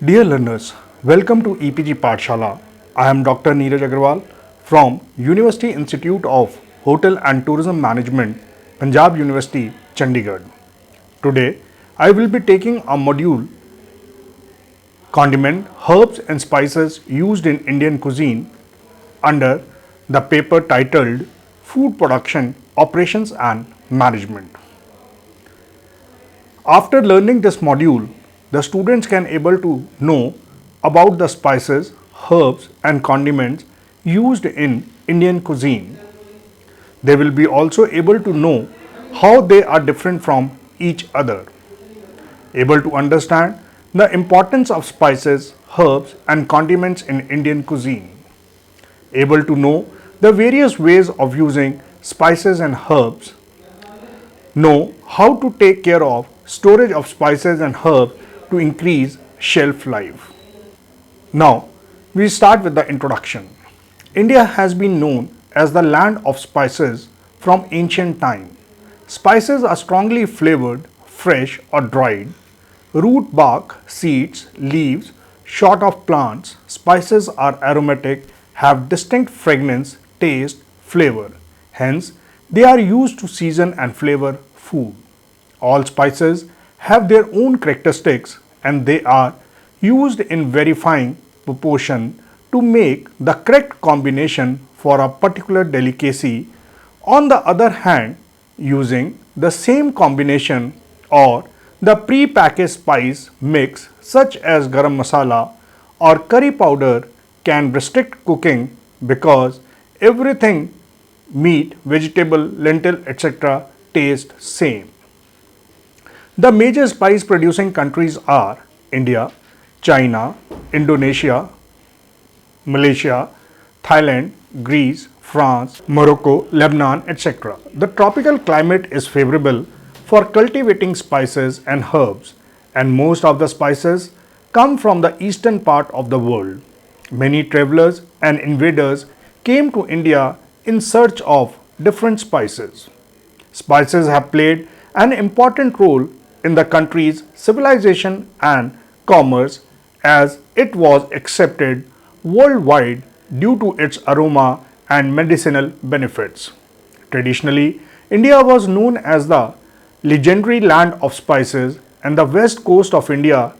Dear learners, welcome to EPG Pathshala. I am Dr. Neeraj Agarwal from University Institute of Hotel and Tourism Management, Punjab University, Chandigarh. Today, I will be taking a module Condiment, Herbs and Spices Used in Indian Cuisine under the paper titled Food Production, Operations and Management. After learning this module, the students can able to know about the spices, herbs and condiments used in Indian cuisine. They will be also able to know how they are different from each other, able to understand the importance of spices, herbs and condiments in Indian cuisine, able to know the various ways of using spices and herbs, know how to take care of storage of spices and herbs to increase shelf life. Now, we start with the introduction. India has been known as the land of spices from ancient time. Spices are strongly flavored, fresh or dried. Root, bark, seeds, leaves, shot of plants, spices are aromatic, have distinct fragrance, taste, flavor. Hence, they are used to season and flavor food. All spices have their own characteristics and they are used in verifying proportion to make the correct combination for a particular delicacy. On the other hand, using the same combination or the pre-packaged spice mix such as garam masala or curry powder can restrict cooking because everything meat, vegetable, lentil, etc. taste same. The major spice producing countries are India, China, Indonesia, Malaysia, Thailand, Greece, France, Morocco, Lebanon, etc. The tropical climate is favorable for cultivating spices and herbs, and most of the spices come from the eastern part of the world. Many travelers and invaders came to India in search of different spices. Spices have played an important role in the country's civilization and commerce as it was accepted worldwide due to its aroma and medicinal benefits. Traditionally, India was known as the legendary land of spices and the west coast of India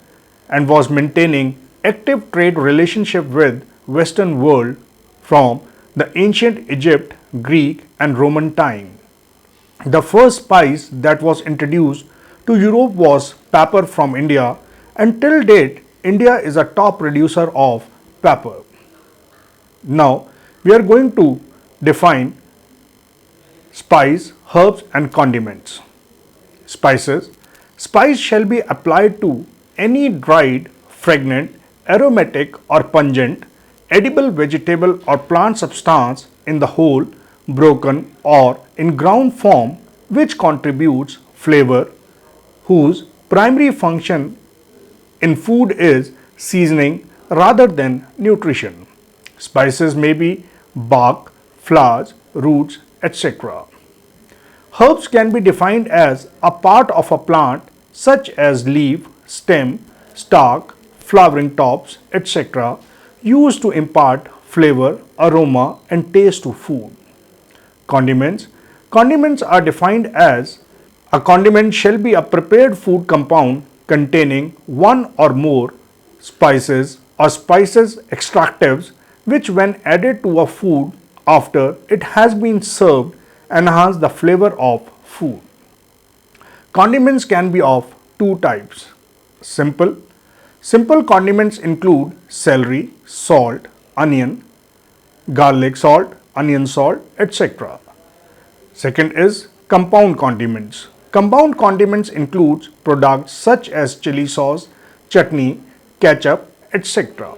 and was maintaining active trade relationship with western world from the ancient Egypt, Greek and Roman time. The first spice that was introduced to Europe was pepper from India, and till date India is a top producer of pepper. Now we are going to define spice, herbs and condiments. Spices. Spice shall be applied to any dried, fragrant, aromatic or pungent, edible vegetable or plant substance in the whole, broken or in ground form which contributes flavor, whose primary function in food is seasoning rather than nutrition. Spices may be bark, flowers, roots, etc. Herbs can be defined as a part of a plant such as leaf, stem, stalk, flowering tops, etc. used to impart flavor, aroma and taste to food. Condiments. Condiments are defined as a condiment shall be a prepared food compound containing one or more spices or spices extractives which when added to a food after it has been served enhance the flavor of food. Condiments can be of two types. Simple. Simple condiments include celery, salt, onion, garlic salt, onion salt, etc. Second is compound condiments. Compound condiments includes products such as chili sauce, chutney, ketchup, etc.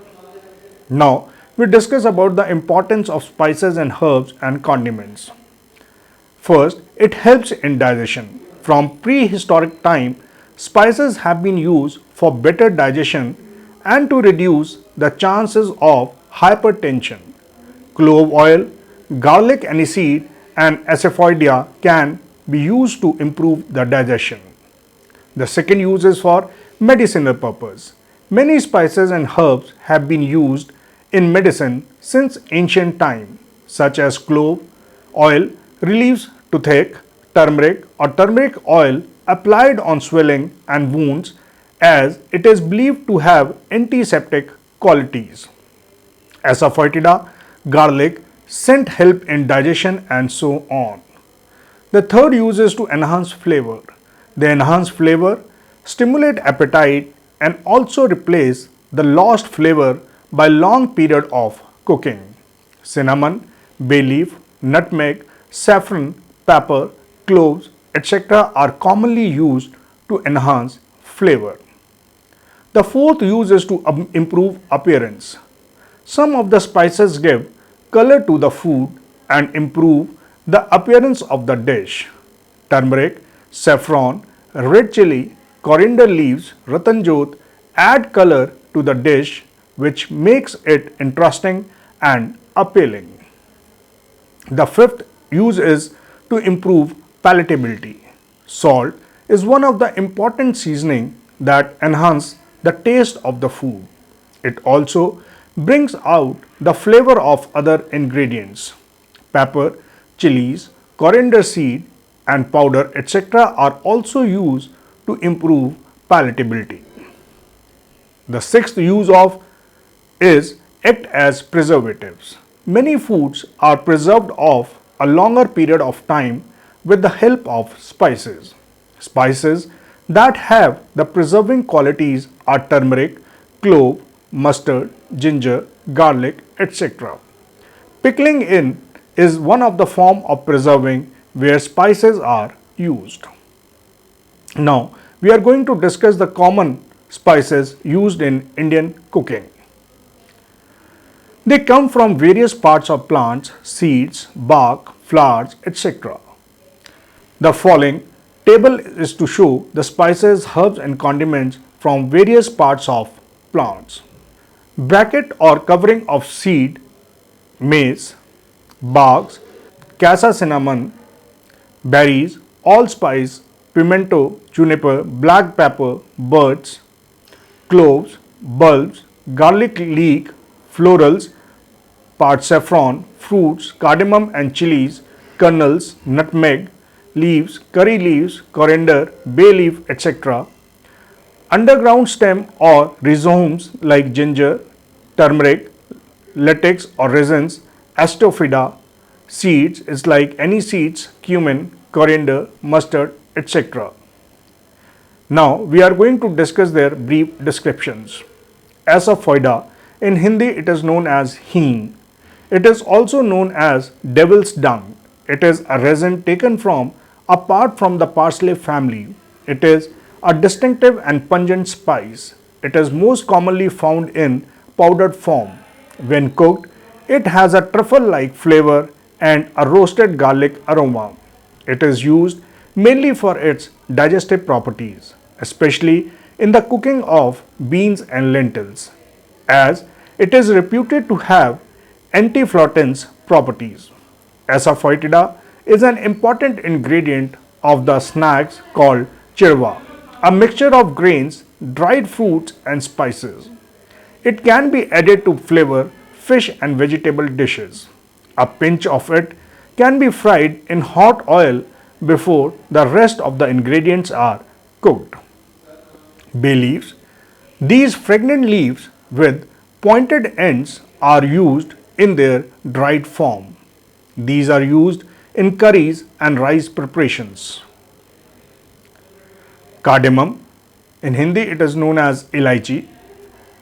Now we discuss about the importance of spices and herbs and condiments. First, it helps in digestion. From prehistoric time, spices have been used for better digestion and to reduce the chances of hypertension. Clove oil, garlic aniseed and asafoetida can be used to improve the digestion. The second use is for medicinal purpose. Many spices and herbs have been used in medicine since ancient time, such as clove oil relieves toothache, turmeric or turmeric oil applied on swelling and wounds as it is believed to have antiseptic qualities. Asafoetida, garlic, scent help in digestion and so on. The third use is to enhance flavor. They enhance flavor, stimulate appetite and also replace the lost flavor by long period of cooking. Cinnamon, bay leaf, nutmeg, saffron, pepper, cloves, etc. are commonly used to enhance flavor. The fourth use is to improve appearance. Some of the spices give color to the food and improve the appearance of the dish. Turmeric, saffron, red chili, coriander leaves, ratanjot add color to the dish which makes it interesting and appealing. The fifth use is to improve palatability. Salt is one of the important seasoning that enhance the taste of the food. It also brings out the flavor of other ingredients. Pepper, chilies, coriander seed and powder etc. are also used to improve palatability. The sixth use of is act as preservatives. Many foods are preserved of a longer period of time with the help of spices. Spices that have the preserving qualities are turmeric, clove, mustard, ginger, garlic, etc. Pickling in is one of the form of preserving where spices are used. Now, we are going to discuss the common spices used in Indian cooking. They come from various parts of plants, seeds, bark, flowers, etc. The following table is to show the spices, herbs and condiments from various parts of plants. Bracket or covering of seed, maize, barks, casa cinnamon, berries, allspice, pimento, juniper, black pepper, birds, cloves, bulbs, garlic leek, florals, part saffron, fruits, cardamom and chilies, kernels, nutmeg, leaves, curry leaves, coriander, bay leaf, etc. Underground stem or rhizomes like ginger, turmeric, latex or resins, asafoetida. Seeds is like any seeds, cumin, coriander, mustard, etc. Now we are going to discuss their brief descriptions. Asafoetida, in Hindi it is known as heen. It is also known as devil's dung. It is a resin taken from apart from the parsley family. It is a distinctive and pungent spice. It is most commonly found in powdered form. When cooked, it has a truffle-like flavor and a roasted garlic aroma. It is used mainly for its digestive properties, especially in the cooking of beans and lentils, as it is reputed to have anti-floatance properties. Asafoetida is an important ingredient of the snacks called chirwa, a mixture of grains, dried fruits and spices. It can be added to flavor fish and vegetable dishes. A pinch of it can be fried in hot oil before the rest of the ingredients are cooked. Bay leaves. These fragrant leaves with pointed ends are used in their dried form. These are used in curries and rice preparations. Cardamom. In Hindi it is known as elaichi.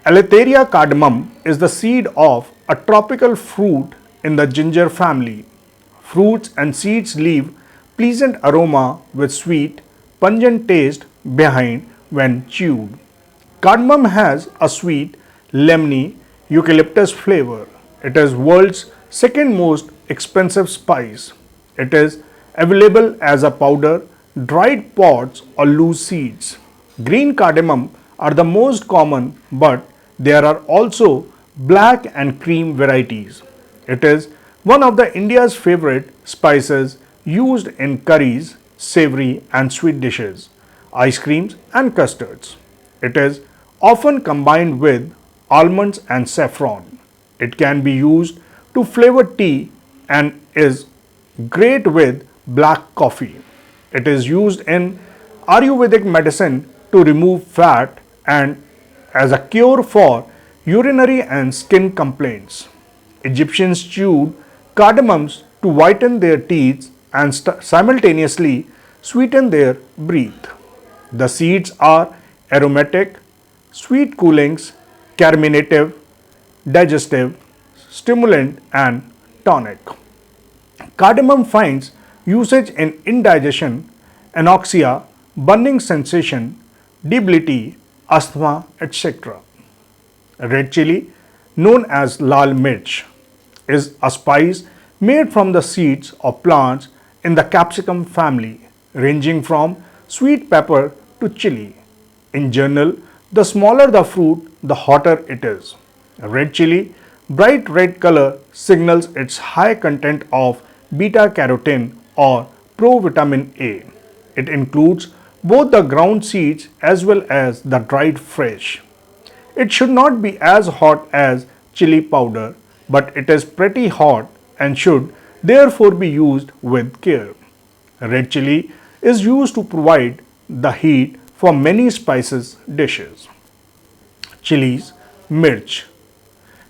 Elateria cardamom is the seed of a tropical fruit in the ginger family. Fruits and seeds leave pleasant aroma with sweet, pungent taste behind when chewed. Cardamom has a sweet, lemony, eucalyptus flavor. It is world's second most expensive spice. It is available as a powder, dried pods or loose seeds. Green cardamom are the most common, but there are also black and cream varieties. It is one of the India's favorite spices used in curries, savory and sweet dishes, ice creams and custards. It is often combined with almonds and saffron. It can be used to flavor tea and is great with black coffee. It is used in Ayurvedic medicine to remove fat and as a cure for urinary and skin complaints. Egyptians chewed cardamoms to whiten their teeth and simultaneously sweeten their breath. The seeds are aromatic, sweet coolings, carminative, digestive, stimulant, and tonic. Cardamom finds usage in indigestion, anoxia, burning sensation, debility, asthma, etc. Red chili, known as lal mirch, is a spice made from the seeds of plants in the capsicum family, ranging from sweet pepper to chili. In general, the smaller the fruit, the hotter it is. Red chili, bright red color signals its high content of beta carotene or provitamin A. It includes both the ground seeds as well as the dried fresh. It should not be as hot as chili powder, but it is pretty hot and should therefore be used with care. Red chili is used to provide the heat for many spices dishes. Chilies, mirch.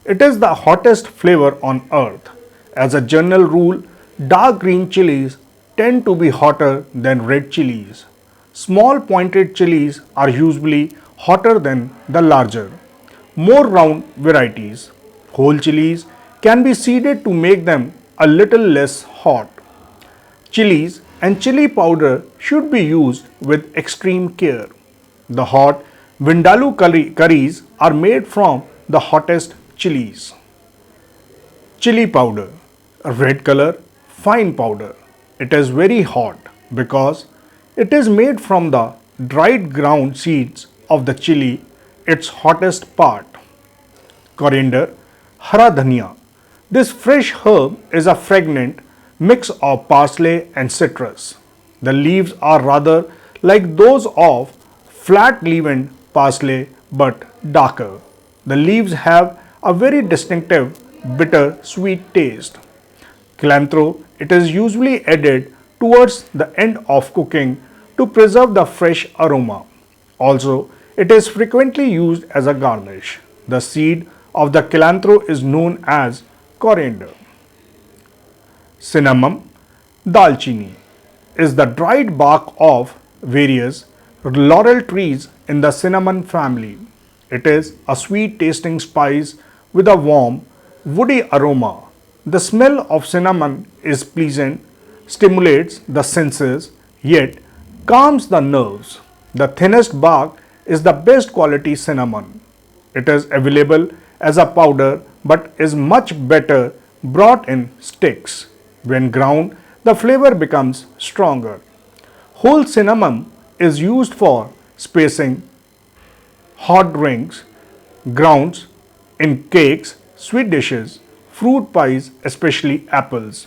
It is the hottest flavor on earth. As a general rule, dark green chilies tend to be hotter than red chilies. Small pointed chilies are usually hotter than the larger, more round varieties. Whole chilies can be seeded to make them a little less hot. Chilies and chili powder should be used with extreme care. The hot Vindaloo curries are made from the hottest chilies. Chili powder, a red color, fine powder. It is very hot because it is made from the dried ground seeds of the chili, its hottest part. Coriander, hara dhania. This fresh herb is a fragrant mix of parsley and citrus. The leaves are rather like those of flat-leaved parsley but darker. The leaves have a very distinctive bitter sweet taste. Cilantro, it is usually added towards the end of cooking to preserve the fresh aroma. Also, it is frequently used as a garnish. The seed of the cilantro is known as coriander. Cinnamon, dalchini, is the dried bark of various laurel trees in the cinnamon family. It is a sweet tasting spice with a warm, woody aroma. The smell of cinnamon is pleasant, stimulates the senses, yet calms the nerves. The thinnest bark is the best quality cinnamon. It is available as a powder but is much better brought in sticks. When ground, the flavor becomes stronger. Whole cinnamon is used for spicing hot drinks, grounds in cakes, sweet dishes, fruit pies, especially apples.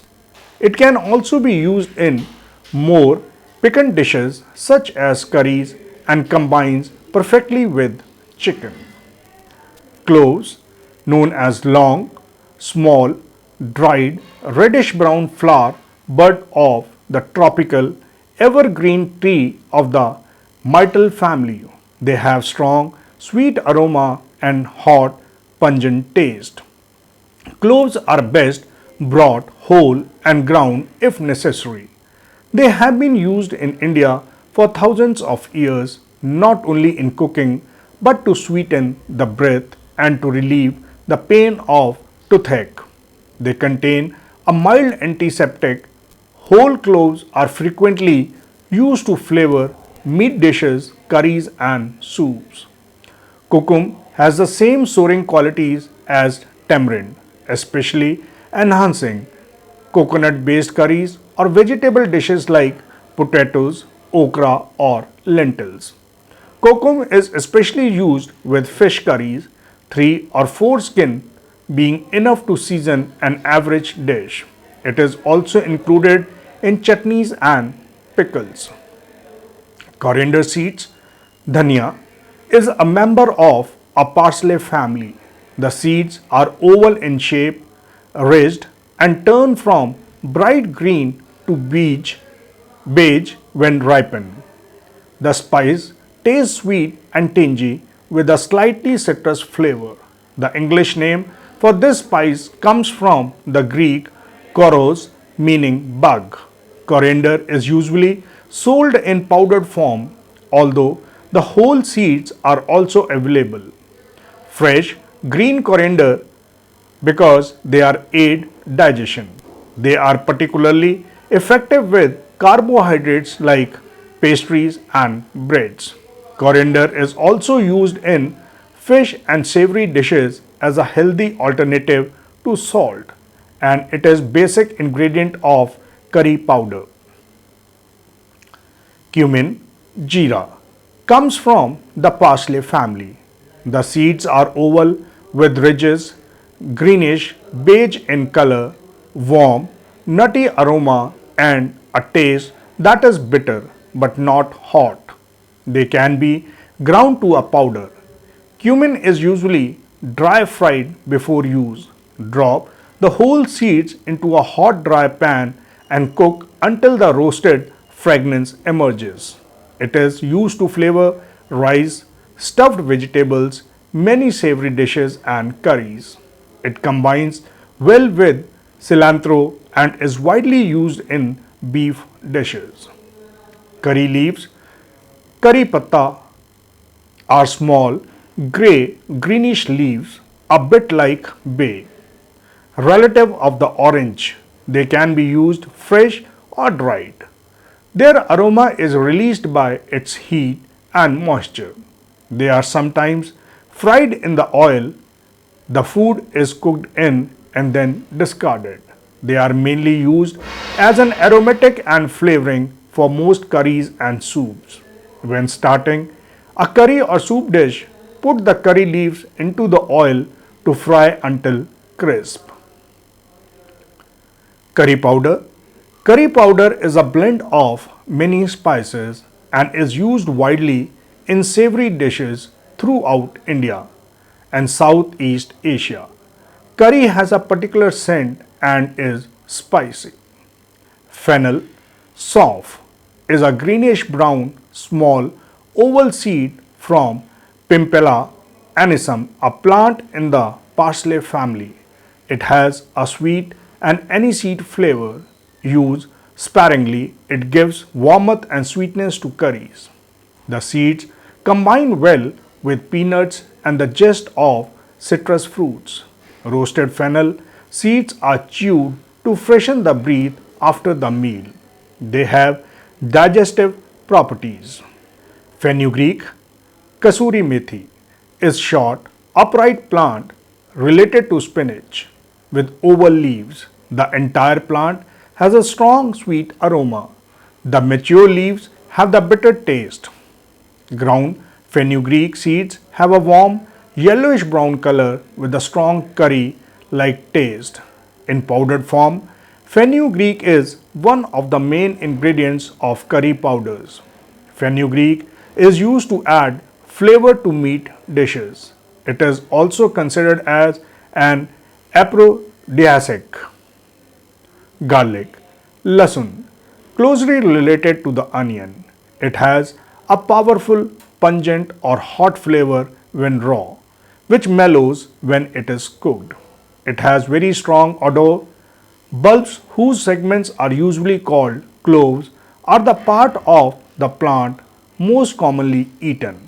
It can also be used in more piquant dishes such as curries and combines perfectly with chicken. Cloves, known as long, small, dried, reddish brown flower bud of the tropical evergreen tree of the myrtle family. They have strong, sweet aroma and hot, pungent taste. Cloves are best brought whole and ground if necessary. They have been used in India for thousands of years, not only in cooking but to sweeten the breath and to relieve the pain of toothache. They contain a mild antiseptic. Whole cloves are frequently used to flavor meat dishes, curries, and soups. Kokum has the same souring qualities as tamarind, especially enhancing coconut based curries or vegetable dishes like potatoes, okra, or lentils. Kokum is especially used with fish curries, 3 or 4 skin being enough to season an average dish. It is also included in chutneys and pickles. Coriander seeds, dhania, is a member of a parsley family. The seeds are oval in shape, ridged, and turn from bright green to beige when ripened. The spice tastes sweet and tangy with a slightly citrus flavor. The English name for this spice comes from the Greek koros, meaning bug. Coriander is usually sold in powdered form, although the whole seeds are also available. Fresh green coriander because they are aid digestion. They are particularly effective with carbohydrates like pastries and breads. Coriander is also used in fish and savory dishes as a healthy alternative to salt, and it is basic ingredient of curry powder. Cumin, jeera, comes from the parsley family. The seeds are oval with ridges, greenish beige in color, warm, nutty aroma, and a taste that is bitter but not hot. They can be ground to a powder. Cumin is usually dry fried before use. Drop the whole seeds into a hot dry pan and cook until the roasted fragrance emerges. It is used to flavor rice, stuffed vegetables, many savory dishes, and curries. It combines well with cilantro and is widely used in beef dishes. Curry leaves, curry patta, are small, grey, greenish leaves, a bit like bay. Relative of the orange, they can be used fresh or dried. Their aroma is released by its heat and moisture. They are sometimes fried in the oil. The food is cooked in and then discarded. They are mainly used as an aromatic and flavoring for most curries and soups. When starting a curry or soup dish, put the curry leaves into the oil to fry until crisp. Curry powder. Curry powder is a blend of many spices and is used widely in savory dishes throughout India and Southeast Asia. Curry has a particular scent and is spicy. Fennel, sauf, is a greenish brown, small, oval seed from Pimpella anisum, a plant in the parsley family. It has a sweet and aniseed flavor. Used sparingly, it gives warmth and sweetness to curries. The seeds combine well with peanuts and the zest of citrus fruits. Roasted fennel seeds are chewed to freshen the breath after the meal. They have digestive properties. Fenugreek, kasuri methi, is short, upright plant related to spinach with oval leaves. The entire plant has a strong sweet aroma. The mature leaves have the bitter taste. Ground fenugreek seeds have a warm yellowish brown color with a strong curry like taste. In powdered form, fenugreek is one of the main ingredients of curry powders. Fenugreek is used to add flavor to meat dishes. It is also considered as an aphrodisiac. Garlic, lasun, closely related to the onion. It has a powerful, pungent or hot flavor when raw, which mellows when it is cooked. It has very strong odor. Bulbs whose segments are usually called cloves are the part of the plant most commonly eaten.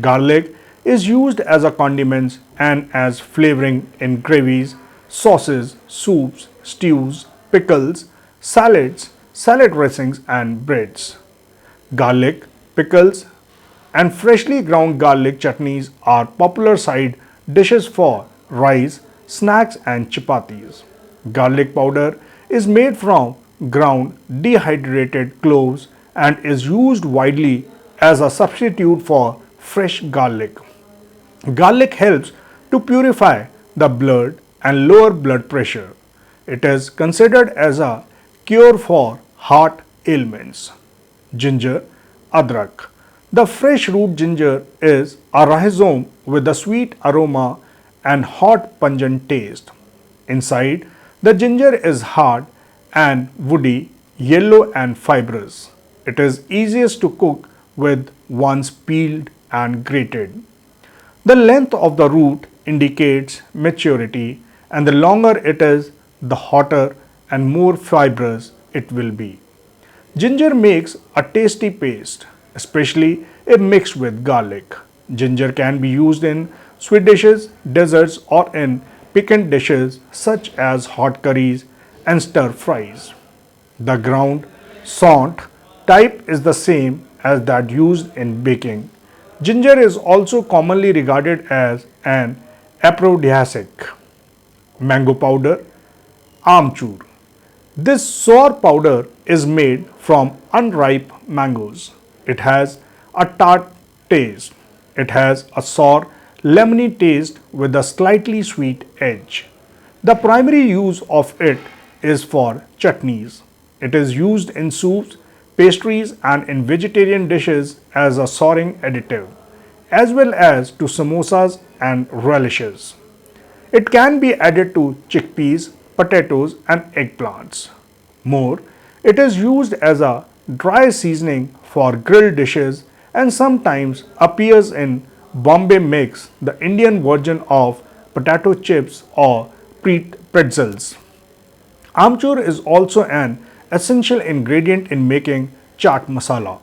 Garlic is used as a condiment and as flavoring in gravies, sauces, soups, stews, pickles, salads, salad dressings, and breads. Garlic, pickles, and freshly ground garlic chutneys are popular side dishes for rice, snacks, and chapatis. Garlic powder is made from ground dehydrated cloves and is used widely as a substitute for fresh garlic. Garlic helps to purify the blood and lower blood pressure. It is considered as a cure for heart ailments. Ginger, adrak. The fresh root ginger is a rhizome with a sweet aroma and hot pungent taste. Inside, the ginger is hard and woody, yellow and fibrous. It is easiest to cook with once peeled and grated. The length of the root indicates maturity, and the longer it is, the hotter and more fibrous it will be. Ginger makes a tasty paste, especially if mixed with garlic. Ginger can be used in sweet dishes, desserts, or in piquant dishes such as hot curries and stir fries. The ground saunt type is the same as that used in baking. Ginger is also commonly regarded as an aphrodisiac. Mango powder, amchur. This sour powder is made from unripe mangoes. It has a tart taste. It has a sour, lemony taste with a slightly sweet edge. The primary use of it is for chutneys. It is used in soups, pastries, and in vegetarian dishes as a souring additive, as well as to samosas and relishes. It can be added to chickpeas, potatoes, and eggplants. More, it is used as a dry seasoning for grilled dishes and sometimes appears in Bombay mix, the Indian version of potato chips or pretzels. Amchur is also an essential ingredient in making chaat masala.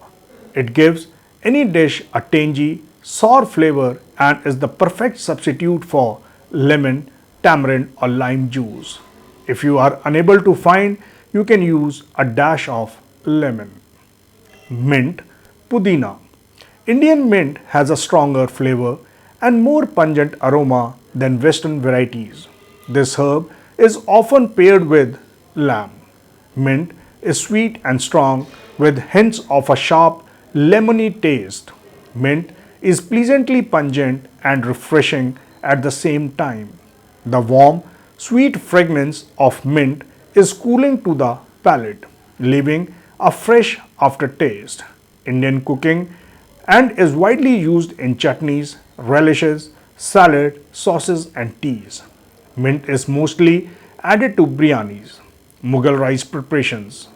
It gives any dish a tangy, sour flavor and is the perfect substitute for lemon, tamarind, or lime juice. If you are unable to find, you can use a dash of lemon. Mint, pudina. Indian mint has a stronger flavor and more pungent aroma than Western varieties. This herb is often paired with lamb. Mint is sweet and strong with hints of a sharp, lemony taste. Mint is pleasantly pungent and refreshing at the same time. The warm, sweet fragrance of mint is cooling to the palate, leaving a fresh aftertaste. Indian cooking and is widely used in chutneys, relishes, salad, sauces, and teas. Mint is mostly added to biryanis, Mughal rice preparations.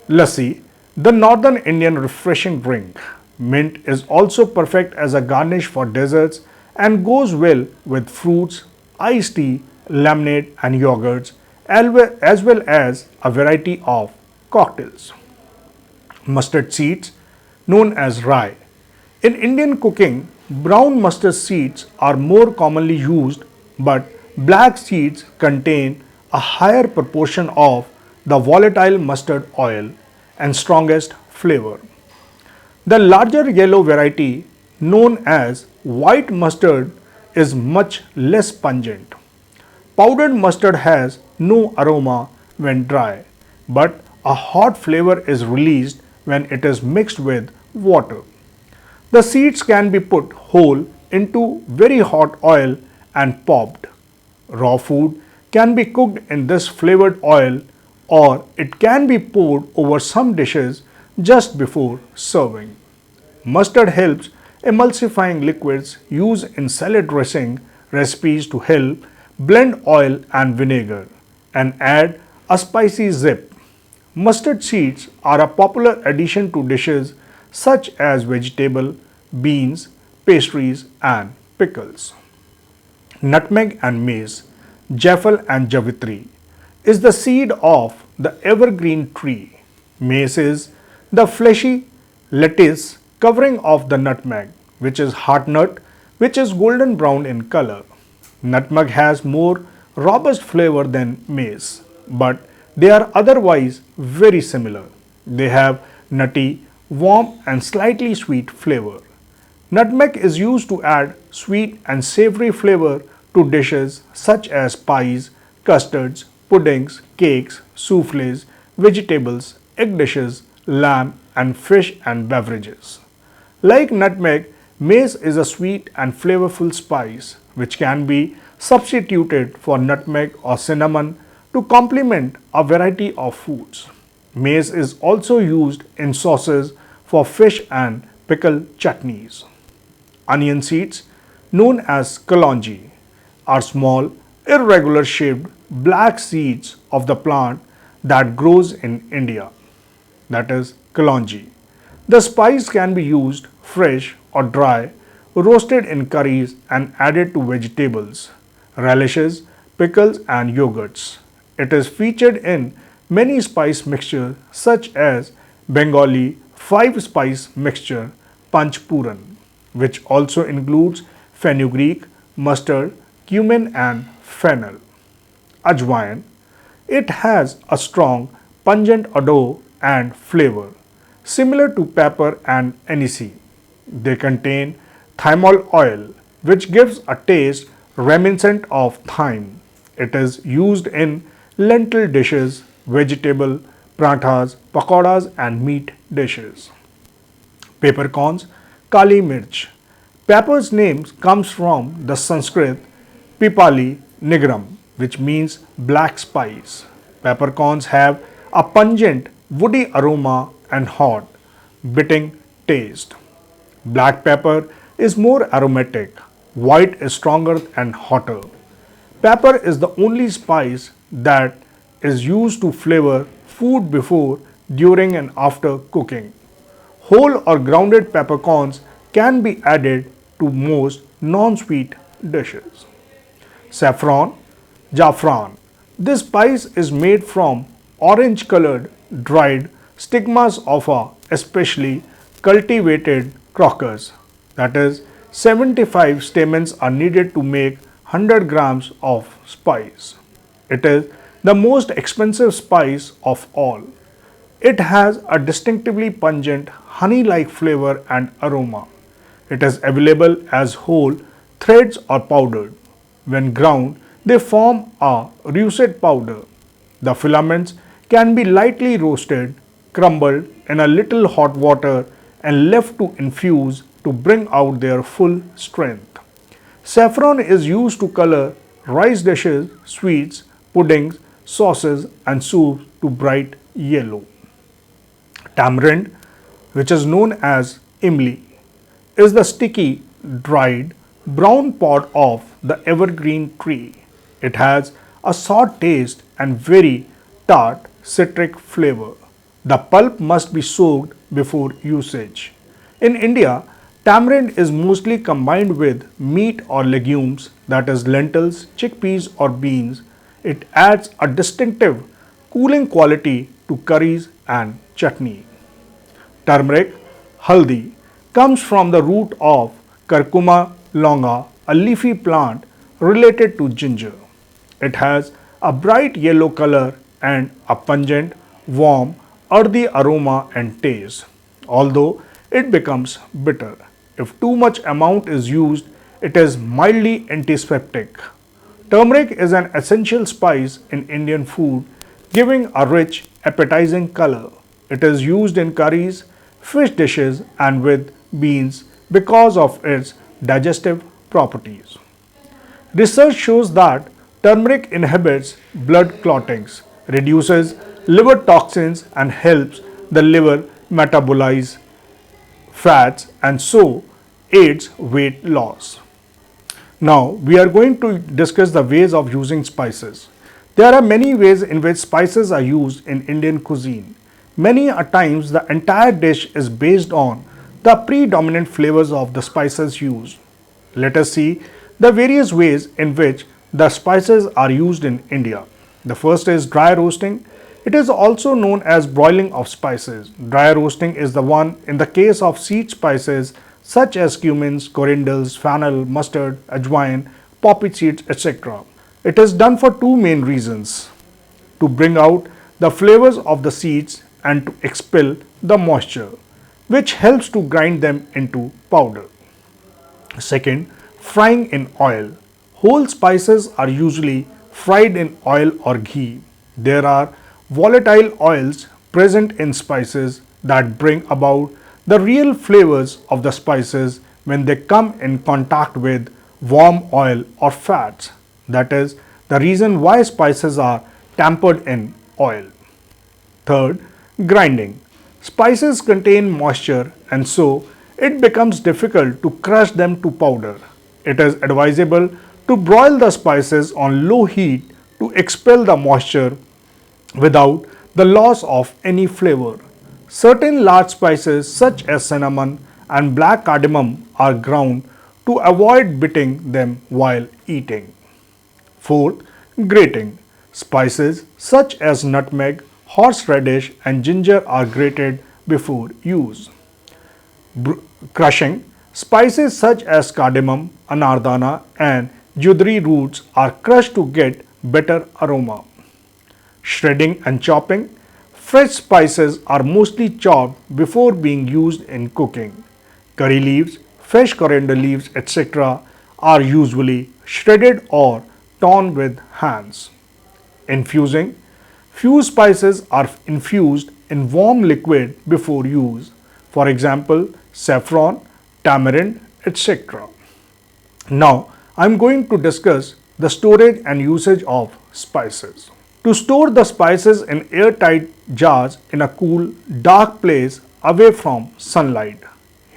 Lassi, the northern Indian refreshing drink. Mint is also perfect as a garnish for desserts and goes well with fruits, iced tea, lemonade, and yogurts, as well as a variety of cocktails. Mustard seeds, known as rye. In Indian cooking, brown mustard seeds are more commonly used, but black seeds contain a higher proportion of the volatile mustard oil and strongest flavor. The larger yellow variety, known as white mustard, is much less pungent. Powdered mustard has no aroma when dry, but a hot flavor is released when it is mixed with water. The seeds can be put whole into very hot oil and popped. Raw food can be cooked in this flavored oil or it can be poured over some dishes just before serving. Mustard helps emulsifying liquids used in salad dressing recipes to help blend oil and vinegar and add a spicy zip. Mustard seeds are a popular addition to dishes such as vegetable, beans, pastries, and pickles. Nutmeg and mace, jaffle and javitri, is the seed of the evergreen tree. Mace is the fleshy lettuce covering of the nutmeg, which is heart nut, which is golden brown in color. Nutmeg has more robust flavor than mace, but they are otherwise very similar. They have nutty, warm, and slightly sweet flavor. Nutmeg is used to add sweet and savory flavor to dishes such as pies, custards, puddings, cakes, souffles, vegetables, egg dishes, lamb, and fish and beverages. Like nutmeg, mace is a sweet and flavorful spice which can be substituted for nutmeg or cinnamon to complement a variety of foods. Mace is also used in sauces for fish and pickle chutneys. Onion seeds, known as kalonji, are small, irregular shaped black seeds of the plant that grows in India, that is kalonji. The spice can be used fresh or dry, roasted in curries and added to vegetables, relishes, pickles and yogurts. It is featured in many spice mixtures such as Bengali 5 spice mixture Panchpuran, which also includes fenugreek, mustard, cumin and fennel. Ajwain. It has a strong, pungent odor and flavor, similar to pepper and anise. They contain thymol oil, which gives a taste reminiscent of thyme. It is used in lentil dishes, vegetable, prathas, pakoras, and meat dishes. Peppercorns, Kali Mirch. Pepper's name comes from the Sanskrit Pipali Nigram, which means black spice. Peppercorns have a pungent, woody aroma and hot, biting taste. Black pepper is more aromatic, white is stronger and hotter. Pepper is the only spice that is used to flavor food before, during, and after cooking. Whole or grounded peppercorns can be added to most non sweet dishes. Saffron, Jaffran. This spice is made from orange colored dried stigmas of a especially cultivated crocus. That is, 75 stamens are needed to make 100 grams of spice. It is the most expensive spice of all. It has a distinctively pungent honey-like flavor and aroma. It is available as whole, threads or powdered. When ground, they form a russet powder. The filaments can be lightly roasted, crumbled in a little hot water and left to infuse to bring out their full strength. Saffron is used to color rice dishes, sweets, puddings, sauces and soups to bright yellow. Tamarind, which is known as imli, is the sticky, dried, brown pod of the evergreen tree. It has a sour taste and very tart citric flavor. The pulp must be soaked before usage. In India, tamarind is mostly combined with meat or legumes, that is lentils, chickpeas or beans. It adds a distinctive cooling quality to curries and chutney. Turmeric, haldi, comes from the root of Curcuma longa, a leafy plant related to ginger. It has a bright yellow color and a pungent, warm, earthy aroma and taste, although it becomes bitter. If too much amount is used, it is mildly antiseptic. Turmeric is an essential spice in Indian food, giving a rich, appetizing color. It is used in curries, fish dishes, and with beans because of its digestive properties. Research shows that turmeric inhibits blood clottings, reduces liver toxins, and helps the liver metabolize fats and so aids weight loss. Now, we are going to discuss the ways of using spices. There are many ways in which spices are used in Indian cuisine. Many a times, the entire dish is based on the predominant flavors of the spices used. Let us see the various ways in which the spices are used in India. The first is dry roasting. It is also known as broiling of spices. Dry roasting is the one in the case of seed spices such as cumins, corianders, fennel, mustard, ajwain, poppy seeds, etc. It is done for two main reasons: to bring out the flavors of the seeds and to expel the moisture, which helps to grind them into powder. Second, frying in oil. Whole spices are usually fried in oil or ghee. There are volatile oils present in spices that bring about the real flavors of the spices when they come in contact with warm oil or fats. That is the reason why spices are tempered in oil. Third, grinding. Spices contain moisture and so it becomes difficult to crush them to powder. It is advisable to broil the spices on low heat to expel the moisture without the loss of any flavor. Certain large spices such as cinnamon and black cardamom are ground to avoid biting them while eating. Fourth, grating. Spices such as nutmeg, horseradish and ginger are grated before use. Crushing. Spices such as cardamom, anardana and judri roots are crushed to get better aroma. Shredding and chopping. Fresh spices are mostly chopped before being used in cooking. Curry leaves, fresh coriander leaves, etc. are usually shredded or torn with hands. Infusing. Few spices are infused in warm liquid before use. For example, saffron, tamarind, etc. Now, I am going to discuss the storage and usage of spices. To store the spices in airtight jars in a cool, dark place away from sunlight.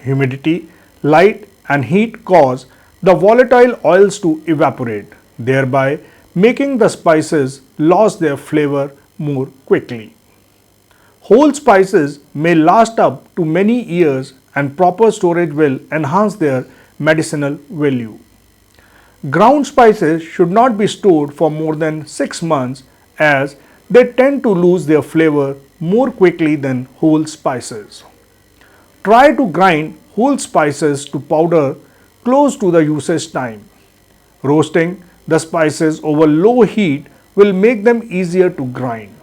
Humidity, light and heat cause the volatile oils to evaporate, thereby making the spices lose their flavor more quickly. Whole spices may last up to many years and proper storage will enhance their medicinal value. Ground spices should not be stored for more than 6 months as they tend to lose their flavor more quickly than whole spices. Try to grind whole spices to powder close to the usage time. Roasting the spices over low heat will make them easier to grind.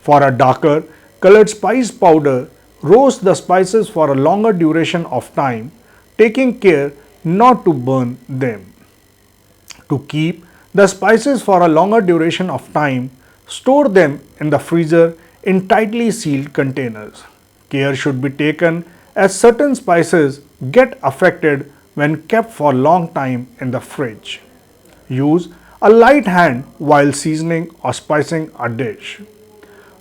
For a darker colored spice powder, roast the spices for a longer duration of time, taking care not to burn them. To keep the spices for a longer duration of time, store them in the freezer in tightly sealed containers. Care should be taken as certain spices get affected when kept for a long time in the fridge. Use a light hand while seasoning or spicing a dish.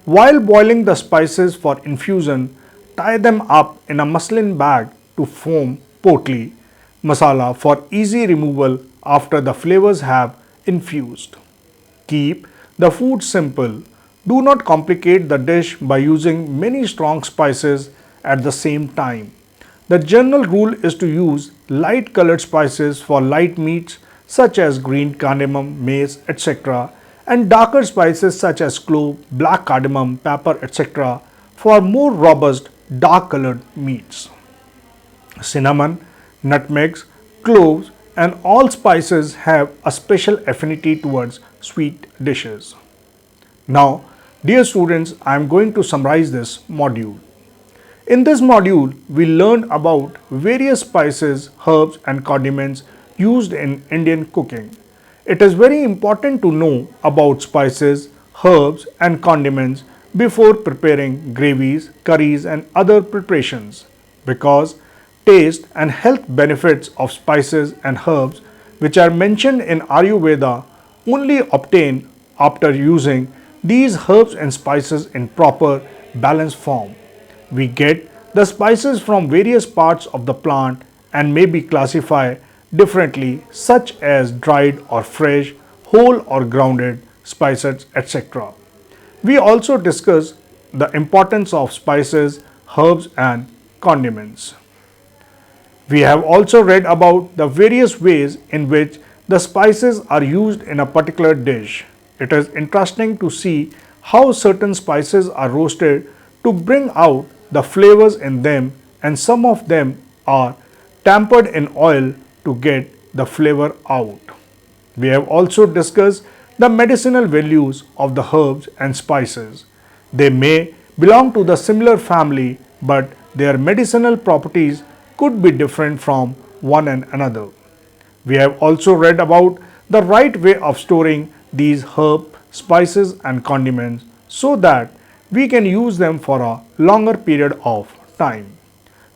While boiling the spices for infusion, tie them up in a muslin bag to form potli masala for easy removal after the flavors have infused. Keep the food simple. Do not complicate the dish by using many strong spices at the same time. The general rule is to use light colored spices for light meats such as green cardamom, mace, etc. and darker spices such as clove, black cardamom, pepper, etc. for more robust dark colored meats. Cinnamon, nutmegs, cloves and all spices have a special affinity towards sweet dishes. Now, dear students, I am going to summarize this module. In this module, we learned about various spices, herbs and condiments used in Indian cooking. It is very important to know about spices, herbs and condiments before preparing gravies, curries and other preparations because taste and health benefits of spices and herbs which are mentioned in Ayurveda only obtain after using these herbs and spices in proper balanced form. We get the spices from various parts of the plant and may be classified differently such as dried or fresh, whole or grounded spices, etc. We also discuss the importance of spices, herbs and condiments. We have also read about the various ways in which the spices are used in a particular dish. It is interesting to see how certain spices are roasted to bring out the flavors in them and some of them are tempered in oil to get the flavor out. We have also discussed the medicinal values of the herbs and spices. They may belong to the similar family, but their medicinal properties could be different from one and another. We have also read about the right way of storing these herbs, spices and condiments so that we can use them for a longer period of time.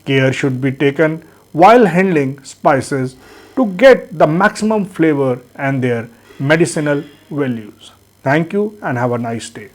Care should be taken while handling spices to get the maximum flavor and their medicinal values. Thank you and have a nice day.